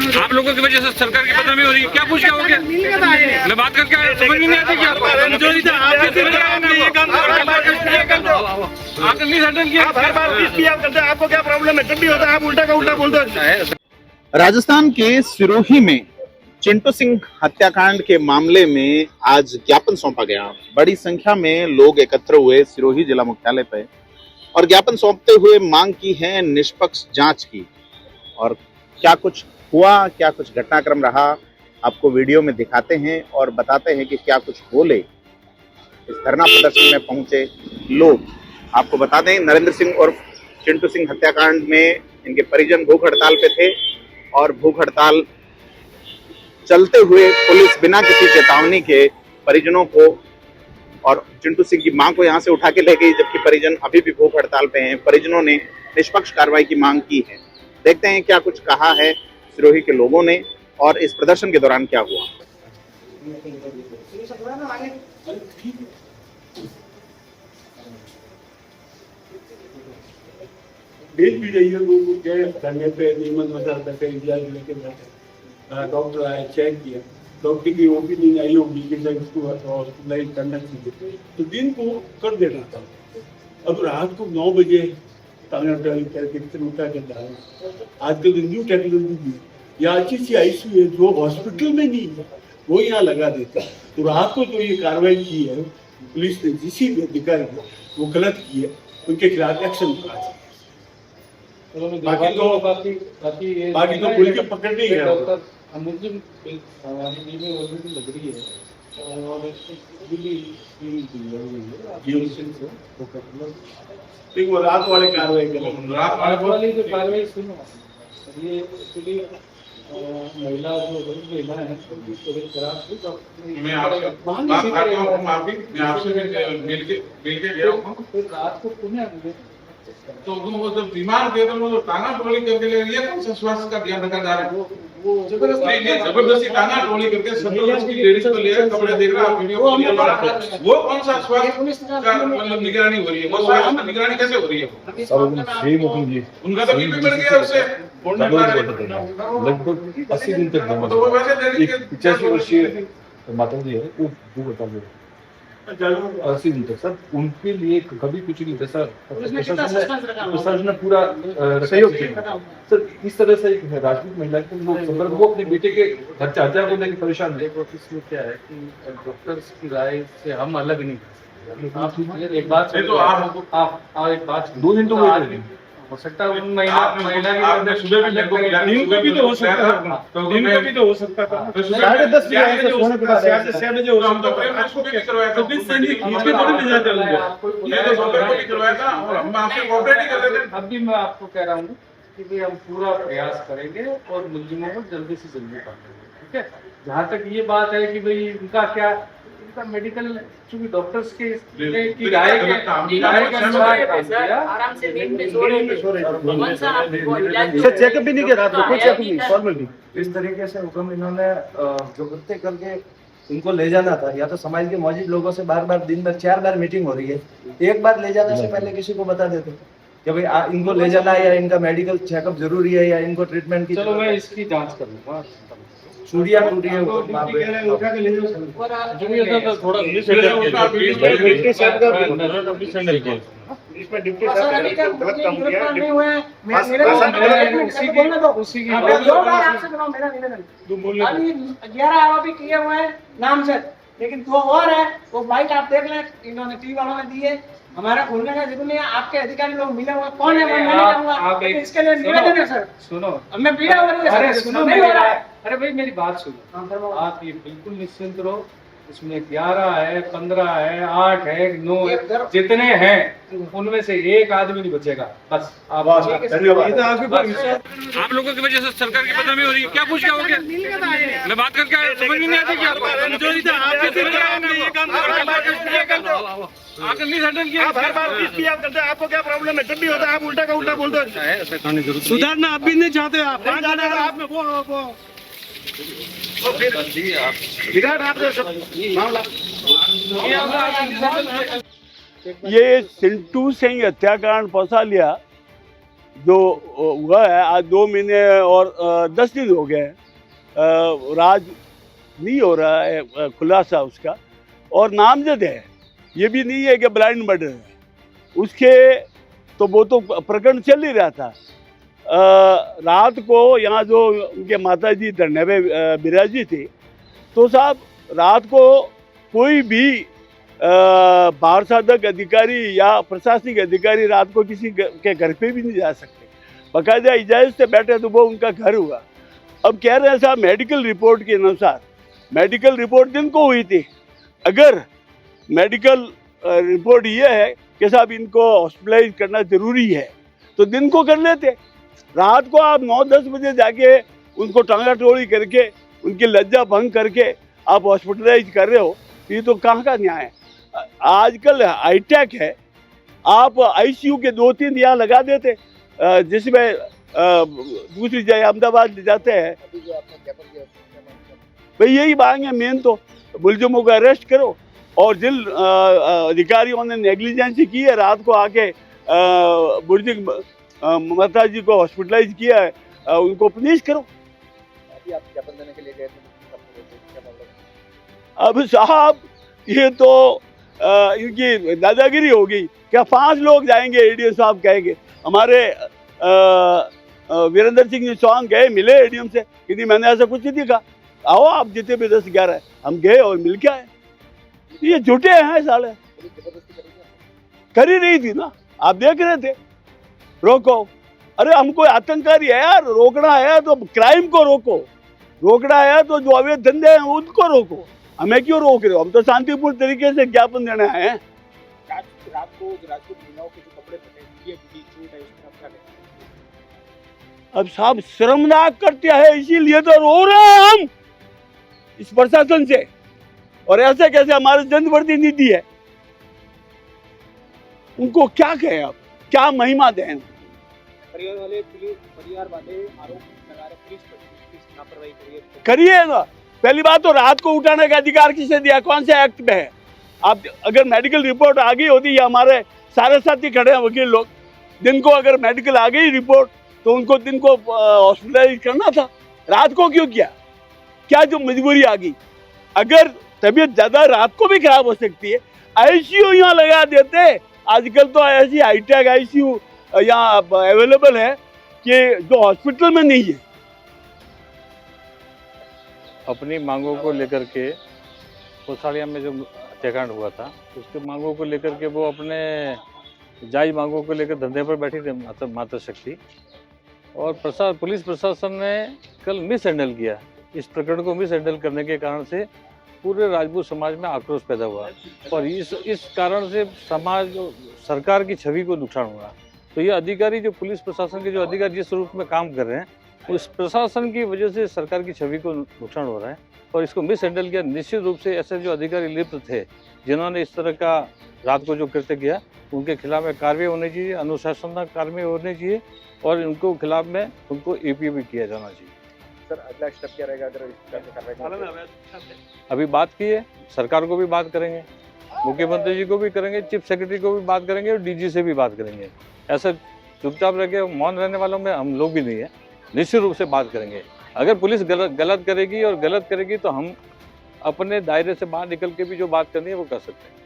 आप लोगों की वजह से सरकार की बदनामी हो रही है। क्या पूछ के हो गया? मैं बात करके आया, समझ में नहीं आती क्या? आपने नहीं हैंडल किया। आपको क्या प्रॉब्लम है? जब भी होता है आप उल्टा का उल्टा बोलते हो। राजस्थान के सिरोही में चिंटू सिंह हत्याकांड के मामले में आज ज्ञापन सौंपा गया। बड़ी संख्या में लोग एकत्र हुए सिरोही जिला मुख्यालय पे और ज्ञापन सौंपते हुए मांग की है निष्पक्ष जांच की। और क्या कुछ हुआ, क्या कुछ घटनाक्रम रहा, आपको वीडियो में दिखाते हैं और बताते हैं कि क्या कुछ बोले इस धरना प्रदर्शन में पहुंचे लोग। आपको बता दें, नरेंद्र सिंह और चिंटू सिंह हत्याकांड में इनके परिजन भूख हड़ताल पे थे और भूख हड़ताल चलते हुए पुलिस बिना किसी चेतावनी के परिजनों को और चिंटू सिंह की मां को यहां से उठा के ले गई, जबकि परिजन अभी भी भूख हड़ताल पे हैं। परिजनों ने निष्पक्ष कार्रवाई की मांग की है। देखते हैं क्या कुछ कहा है सिरोही के लोगों ने और इस प्रदर्शन के दौरान क्या हुआ। भेज भी रही है वो गए धरने पे, नीमत मदद करके इलाज लेके बैठे। डॉक्टर आया, चेक किया, डॉक्टर की ओपीनियन आई होगी कि इसको हॉस्पिटलाइज करना चाहिए, तो दिन को कर देना था। अब रात को 9 बजे करके आजकल न्यू टेक्नोलॉजी भी यहाँ अच्छी सी आईसीयू है जो हॉस्पिटल में नहीं है, वो यहाँ लगा देते हैं। तो रात को जो ये कार्रवाई की है पुलिस ने, जिसी भी अधिकारी ने वो गलत की है, उनके खिलाफ एक्शन उठा है। बाकी तो पुलिस के पकड़ नहीं है। मुस्लिम लग रही है और वो रात वाले कार्रवाई करें, रात वाली जो कार्रवाई सुनो, ये एक्चुअली महिला जो महिला है मैं आपसे मिल के गया हूँ। फिर रात को पुणे तो वो जब बीमार थे तो वो टांगा टोली करके ले लिया, कौन सा स्वास्थ्य का ध्यान रखा जा रहा है? वो जबरदस्ती टांगा टोली करके जबरदस्ती लेडीज को ले कपड़े देख रहा वीडियो, वो कौन सा स्वास्थ्य का मतलब निगरानी हो रही है? वो स्वास्थ्य निगरानी कैसे हो रही है? उनका तो बीपी बढ़ गया उससे लगभग 80 दिन तक तो वो वैसे 85 वर्षीय माता जी है, वो बता दो 80 दिन तक सर उनके लिए कभी कुछ नहीं था सर। प्रशासन ने पूरा सहयोग किया सर। इस तरह से एक राजपूत महिला को वो अपने बेटे के हत्या को लेकर परेशान है। इसमें क्या है कि डॉक्टर्स की राय से हम अलग नहीं कर सकते। आप एक बात तो आप एक बात 2 दिन तो हो सकता है महिला आपने सुबह भी लगभग नींद को भी तो हो सकता है, नींद को भी तो हो सकता था। 10:30 बजे सोने के बाद 6 बजे हो हम तो सकता था। आपको भी करवाया था, खींच के थोड़ी ले जाते होंगे। ये तो डॉक्टर को भी करवाया था और हम आपसे कोऑपरेट ही कर रहे थे। अब भी मैं आपको कह रहा हूँ कि भाई हम पूरा प्रयास करेंगे और मुलजिमों को जल्दी से जल्दी पकड़ेंगे। ठीक है, जहाँ तक ये बात है कि भाई इनका क्या, इनका मेडिकल चूंकि डॉक्टर्स के की राय के अनुसार आराम से नींद में सो रहे थे। चेकअप भी नहीं किया रात को, कोई चेकअप नहीं, फॉर्मल इस तरीके से हुक्म इन्होंने जो कृत्य करके इनको ले जाना था, या तो समाज के मौजूद लोगों से बार बार दिन में 4 बार मीटिंग हो रही है, एक बार ले जाने से पहले किसी को बता देते कि भाई इनको ले जाना है या इनका मेडिकल चेकअप जरूरी है या इनको ट्रीटमेंट की। चलो मैं इसकी जांच कर लूंगा। चूड़िया टूटी है थोड़ा इसमें डिप्टी साहब ने गलत काम किया। उसी की 11 आरोपी किए हुए हैं नाम से, लेकिन 2 और है वो बाइक आप देख लें, इन्होंने टीवी वालों ने दी है। हमारा खोलने का जरूरी नहीं है, आपके अधिकारी लोग मिले हुए कौन है मैं नहीं कहूंगा, इसके लिए निवेदन है सर। सुनो, मैं पीड़ा हो रही है। अरे सुनो, नहीं हो रहा है। अरे भाई मेरी बात सुनो, आप ये बिल्कुल निश्चिंत रहो। इसमें 11 है, 15 है, 8 है, 9 है, जितने हैं उनमें से एक आदमी नहीं बचेगा। बस आप धन्यवाद। आप लोगों की वजह से सरकार की बदनामी हो रही है। क्या पूछ के हो गया? मैं बात करके आया, समझ में नहीं आती क्या? आपने नहीं हैंडल किया। आपको क्या प्रॉब्लम है? जब भी होता है आप उल्टा का उल्टा बोलते हो। सुधारना आप भी नहीं चाहते, आप आपने वो बिगाड़ आपने मामला। ये चिंटू सिंह हत्याकांड फसा लिया जो हुआ है, आज 2 महीने और 10 दिन हो गए हैं, राज नहीं हो रहा है खुलासा उसका, और नामजद है। ये भी नहीं है कि ब्लाइंड मर्डर है उसके, तो वो तो प्रकरण चल ही रहा था। रात को यहाँ जो उनके माता जी धरने पे बिराजी थे, तो साहब रात को कोई भी बाहर साधक अधिकारी या प्रशासनिक अधिकारी रात को किसी के घर पे भी नहीं जा सकते, बाकायदा इजाज़त से बैठे, तो वो उनका घर हुआ। अब कह रहे हैं साहब मेडिकल रिपोर्ट के अनुसार, मेडिकल रिपोर्ट दिन को हुई थी। अगर मेडिकल रिपोर्ट ये है कि साहब इनको हॉस्पिटलाइज करना जरूरी है तो दिन को कर लेते। रात को आप 9-10 बजे जाके उनको टांगा टोली करके उनकी लज्जा भंग करके आप हॉस्पिटलाइज कर रहे हो, ये तो कहाँ का न्याय है। आजकल हाईटेक है, आप आईसीयू के 2-3 यहाँ लगा देते, जिसमें दूसरी जगह अहमदाबाद ले जाते हैं। भाई यही मांग है मेन, तो मुलजिमों को अरेस्ट करो, और जिन अधिकारियों ने नेग्लिजेंसी की है, रात को आके बुजुर्ग माता जी को हॉस्पिटलाइज किया है, उनको पनिश करो। अभी आप ज्ञापन देने के लिए गए थे, अब साहब ये तो इनकी दादागिरी होगी। क्या 5 लोग जाएंगे, एडीएम साहब कहेंगे। हमारे वीरेंद्र सिंह चौहान गए, मिले एडीएम से कि नहीं मैंने ऐसा कुछ नहीं दिखा, आओ आप जितने भी 10-11 हम गए और मिल के आए। ये झूठे हैं साले, कर ही रही थी ना, आप देख रहे थे। रोको, अरे हमको आतंककारी है यार, रोकना है तो क्राइम को रोको, रोकना है तो जो अवैध धंधे हैं उनको रोको, हमें क्यों रोक रहे हो। हम तो शांतिपूर्ण तरीके से ज्ञापन देने आए हैं। रात को महिलाओं के जो कपड़े पहने ये छूट है, अब साहब शर्मनाक करते हैं, इसीलिए तो रो रहे हैं हम इस प्रशासन से। और ऐसे कैसे हमारे जनप्रतिनिधि है, उनको क्या कहें आप, क्या महिमा दें। परिवार वाले आरोप लगा रहे पुलिस लापरवाही करिए ना। पहली बात तो रात को उठाने का अधिकार किसे दिया, कौन से एक्ट में है। आप अगर मेडिकल रिपोर्ट आ गई होती, या हमारे सारे साथी खड़े हैं वकील लोग, दिन को अगर मेडिकल आ गई रिपोर्ट तो उनको दिन को हॉस्पिटलाइज करना था, रात को क्यों किया। क्या जो मजबूरी आ गई, अगर तबीयत ज्यादा रात को भी खराब हो सकती है, आईसीयू यहाँ लगा देते। आजकल तो ऐसी हाईटेक आईसीयू यहाँ अवेलेबल है कि जो हॉस्पिटल में नहीं है। अपनी मांगों को लेकर के कोसाड़िया में जो हत्याकांड हुआ था, उसके मांगों को लेकर के वो अपने जायज मांगों को लेकर धंधे पर बैठी थी माता शक्ति, और पुलिस प्रशासन ने कल मिस हैंडल किया। इस प्रकरण को मिस हैंडल करने के कारण से पूरे राजपूत समाज में आक्रोश पैदा हुआ, और इस कारण से समाज सरकार की छवि को नुकसान हुआ। तो ये अधिकारी, जो पुलिस प्रशासन के जो अधिकारी जिस रूप में काम कर रहे हैं, उस प्रशासन की वजह से सरकार की छवि को नुकसान हो रहा है, और इसको मिस हैंडल किया। निश्चित रूप से ऐसे जो अधिकारी लिप्त थे, जिन्होंने इस तरह का रात को जो कृत्य किया, उनके खिलाफ में कार्रवाई होनी चाहिए, अनुशासनात्मक कार्रवाई होनी चाहिए, और उनको खिलाफ में उनको एपीए भी किया जाना चाहिए। सर अगला स्टेप क्या रहेगा अगर कार्रवाई? अभी बात की है, सरकार को भी बात करेंगे, मुख्यमंत्री जी को भी करेंगे, चीफ सेक्रेटरी को भी बात करेंगे, और डीजी से भी बात करेंगे। ऐसे चुपचाप रह के मौन रहने वालों में हम लोग भी नहीं है, निश्चित रूप से बात करेंगे। अगर पुलिस गलत करेगी तो हम अपने दायरे से बाहर निकल के भी जो बात करनी है वो कर सकते हैं।